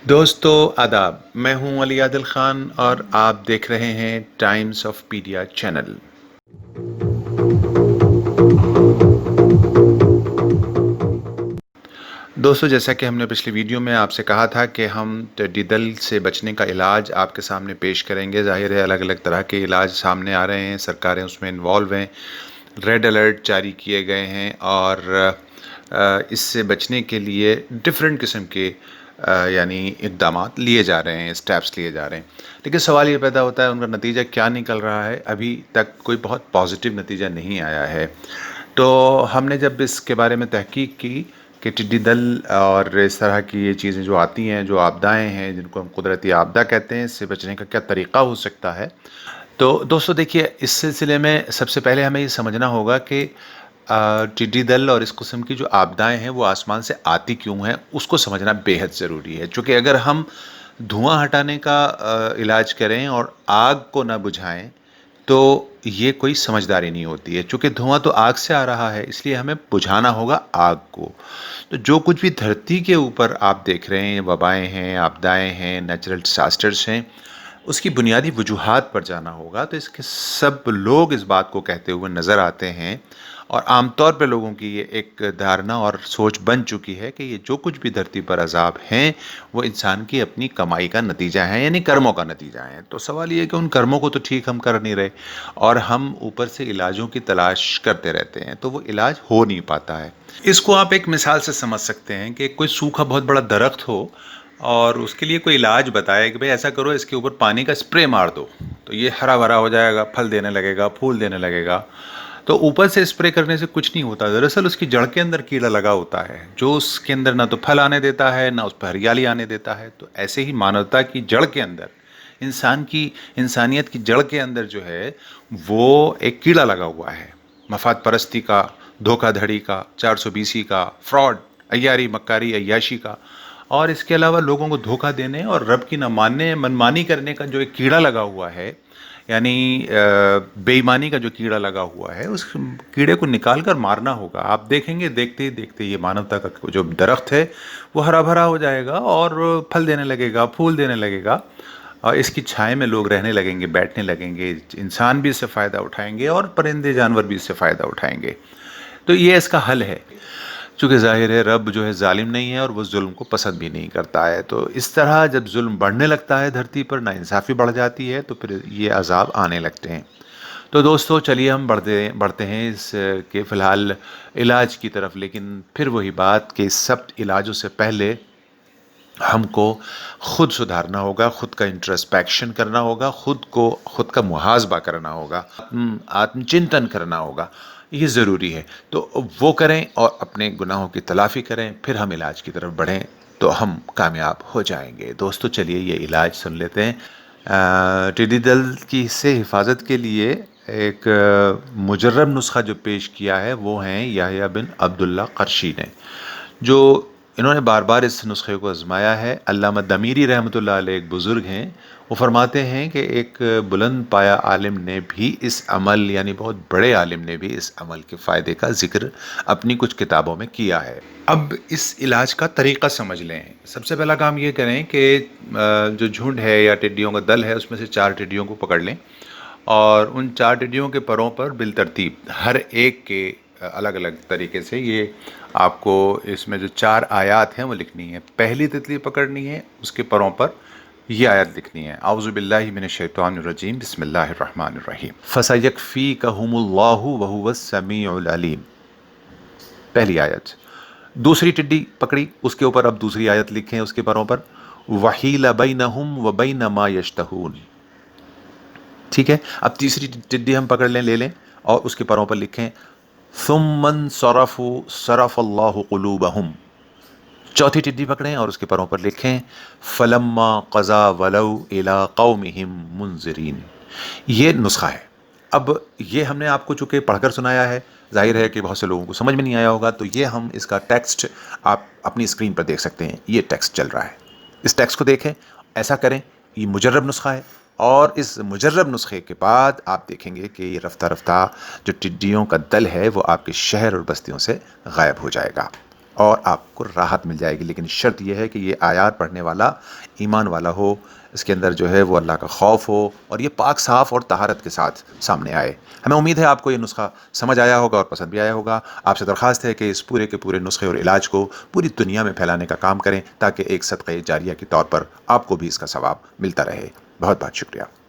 دوستو آداب، میں ہوں علی عادل خان اور آپ دیکھ رہے ہیں ٹائمز آف پیڈیا چینل۔ دوستو، جیسا کہ ہم نے پچھلی ویڈیو میں آپ سے کہا تھا کہ ہم ٹڈی دل سے بچنے کا علاج آپ کے سامنے پیش کریں گے۔ ظاہر ہے الگ الگ طرح کے علاج سامنے آ رہے ہیں، سرکاریں اس میں انوالو ہیں، ریڈ الرٹ جاری کیے گئے ہیں اور اس سے بچنے کے لیے ڈفرینٹ قسم کے یعنی اقدامات لیے جا رہے ہیں، اسٹیپس لیے جا رہے ہیں۔ لیکن سوال یہ پیدا ہوتا ہے ان کا نتیجہ کیا نکل رہا ہے؟ ابھی تک کوئی بہت پازیٹیو نتیجہ نہیں آیا ہے۔ تو ہم نے جب اس کے بارے میں تحقیق کی کہ ٹڈی دل اور اس طرح کی یہ چیزیں جو آتی ہیں، جو آپدائیں ہیں جن کو ہم قدرتی آپدہ کہتے ہیں، اس سے بچنے کا کیا طریقہ ہو سکتا ہے، تو دوستو دیکھیے اس سلسلے میں سب سے پہلے ہمیں یہ سمجھنا ہوگا کہ ٹڈی دل اور اس قسم کی جو آپدائیں ہیں وہ آسمان سے آتی کیوں ہیں، اس کو سمجھنا بے حد ضروری ہے۔ چونکہ اگر ہم دھواں ہٹانے کا علاج کریں اور آگ کو نہ بجھائیں تو یہ کوئی سمجھداری نہیں ہوتی ہے۔ چونکہ دھواں تو آگ سے آ رہا ہے، اس لیے ہمیں بجھانا ہوگا آگ کو۔ تو جو کچھ بھی دھرتی کے اوپر آپ دیکھ رہے ہیں، وبائیں ہیں، آپدائیں ہیں، نیچرل ڈیزاسٹرز ہیں، اس کی بنیادی وجوہات پر جانا ہوگا۔ تو اس کے سب لوگ اس بات کو کہتے ہوئے نظر آتے ہیں اور عام طور پہ لوگوں کی یہ ایک دھارنا اور سوچ بن چکی ہے کہ یہ جو کچھ بھی دھرتی پر عذاب ہیں وہ انسان کی اپنی کمائی کا نتیجہ ہے، یعنی کرموں کا نتیجہ ہے۔ تو سوال یہ ہے کہ ان کرموں کو تو ٹھیک ہم کر نہیں رہے اور ہم اوپر سے علاجوں کی تلاش کرتے رہتے ہیں، تو وہ علاج ہو نہیں پاتا ہے۔ اس کو آپ ایک مثال سے سمجھ سکتے ہیں کہ کوئی سوکھا بہت بڑا درخت ہو اور اس کے لیے کوئی علاج بتائے کہ بھئی ایسا کرو، اس کے اوپر پانی کا سپرے مار دو تو یہ ہرا بھرا ہو جائے گا، پھل دینے لگے گا، پھول دینے لگے گا۔ تو اوپر سے سپرے کرنے سے کچھ نہیں ہوتا، دراصل اس کی جڑ کے اندر کیڑا لگا ہوتا ہے جو اس کے اندر نہ تو پھل آنے دیتا ہے، نہ اس پہ ہریالی آنے دیتا ہے۔ تو ایسے ہی مانوتا کی جڑ کے اندر، انسانیت کی جڑ کے اندر جو ہے وہ ایک کیڑا لگا ہوا ہے، مفاد پرستی کا، دھوکہ دھڑی کا، 420 کا، فراڈ، عیاری مکاری عیاشی کا، اور اس کے علاوہ لوگوں کو دھوکہ دینے اور رب کی نہ ماننے، منمانی کرنے کا جو ایک کیڑا لگا ہوا ہے، یعنی بے ایمانی کا جو کیڑا لگا ہوا ہے، اس کیڑے کو نکال کر مارنا ہوگا۔ آپ دیکھیں گے دیکھتے ہی دیکھتے یہ مانوتا کا جو درخت ہے وہ ہرا بھرا ہو جائے گا اور پھل دینے لگے گا، پھول دینے لگے گا، اور اس کی چھائے میں لوگ رہنے لگیں گے، بیٹھنے لگیں گے، انسان بھی اس سے فائدہ اٹھائیں گے اور پرندے جانور بھی اس سے فائدہ اٹھائیں گے۔ تو یہ اس کا حل ہے، چونکہ ظاہر ہے رب جو ہے ظالم نہیں ہے اور وہ ظلم کو پسند بھی نہیں کرتا ہے۔ تو اس طرح جب ظلم بڑھنے لگتا ہے دھرتی پر، ناانصافی بڑھ جاتی ہے، تو پھر یہ عذاب آنے لگتے ہیں۔ تو دوستو چلیے ہم بڑھتے ہیں اس کے فی الحال علاج کی طرف، لیکن پھر وہی بات کہ سب علاجوں سے پہلے ہم کو خود سدھارنا ہوگا، خود کا انٹرسپیکشن کرنا ہوگا، خود کا محاسبہ کرنا ہوگا، آتم چنتن کرنا ہوگا، یہ ضروری ہے۔ تو وہ کریں اور اپنے گناہوں کی تلافی کریں، پھر ہم علاج کی طرف بڑھیں تو ہم کامیاب ہو جائیں گے۔ دوستو چلیے یہ علاج سن لیتے ہیں۔ ٹڈی دل کی سے حفاظت کے لیے ایک مجرب نسخہ جو پیش کیا ہے وہ ہیں یحییٰ بن عبداللہ قرشی نے، جو انہوں نے بار بار اس نسخے کو آزمایا ہے۔ علامہ دمیری رحمۃ اللہ علیہ ایک بزرگ ہیں، وہ فرماتے ہیں کہ ایک بلند پایا عالم نے بھی اس عمل، یعنی بہت بڑے عالم نے بھی اس عمل کے فائدے کا ذکر اپنی کچھ کتابوں میں کیا ہے۔ اب اس علاج کا طریقہ سمجھ لیں۔ سب سے پہلا کام یہ کریں کہ جو جھنڈ ہے یا ٹڈیوں کا دل ہے اس میں سے 4 ٹڈیوں کو پکڑ لیں اور ان 4 ٹڈیوں کے پروں پر بالترتیب ہر ایک کے الگ الگ طریقے سے یہ آپ کو اس میں جو 4 آیات ہیں وہ لکھنی ہے۔ پہلی تتلی پکڑنی ہے، اس کے پروں پر یہ آیت لکھنی ہے، اعوذ باللہ من الشیطان الرجیم، بسم اللہ الرحمن الرحیم، فَسَيَكْفِيكَهُمُ اللَّهُ وَهُوَ السَّمِيعُ الْعَلِيمُ۔ پہلی آیت۔ دوسری ٹڈی پکڑی، اس کے اوپر اب دوسری آیت لکھیں اس کے پروں پر، وَحِيلَ بَيْنَهُمْ وَبَيْنَ مَا يَشْتَهُونَ۔ ٹھیک ہے، اب تیسری ٹڈی ہم پکڑ لیں، لے لیں اور اس کے پروں پر لکھیں ثُمَّ انصَرَفُوا صَرَفَ اللَّهُ قُلُوبَهُمْ۔ چوتھی ٹڈی پکڑیں اور اس کے پروں پر لکھیں فَلَمَّا قَضَىٰ وَلَوْا إِلَىٰ قَوْمِهِمْ مُنذِرِينَ۔ یہ نسخہ ہے۔ اب یہ ہم نے آپ کو چونکہ پڑھ کر سنایا ہے، ظاہر ہے کہ بہت سے لوگوں کو سمجھ میں نہیں آیا ہوگا، تو یہ ہم اس کا ٹیکسٹ آپ اپنی اسکرین پر دیکھ سکتے ہیں، یہ ٹیکسٹ چل رہا ہے، اس ٹیکسٹ کو دیکھیں، ایسا کریں۔ یہ مجرب نسخہ ہے اور اس مجرب نسخے کے بعد آپ دیکھیں گے کہ یہ رفتہ رفتہ جو ٹڈیوں کا دل ہے وہ آپ کے شہر اور بستیوں سے غائب ہو جائے گا۔ اور آپ کو راحت مل جائے گی، لیکن شرط یہ ہے کہ یہ آیات پڑھنے والا ایمان والا ہو، اس کے اندر جو ہے وہ اللہ کا خوف ہو، اور یہ پاک صاف اور طہارت کے ساتھ سامنے آئے۔ ہمیں امید ہے آپ کو یہ نسخہ سمجھ آیا ہوگا اور پسند بھی آیا ہوگا۔ آپ سے درخواست ہے کہ اس پورے کے پورے نسخے اور علاج کو پوری دنیا میں پھیلانے کا کام کریں، تاکہ ایک صدقہ جاریہ کے طور پر آپ کو بھی اس کا ثواب ملتا رہے۔ بہت بہت شکریہ۔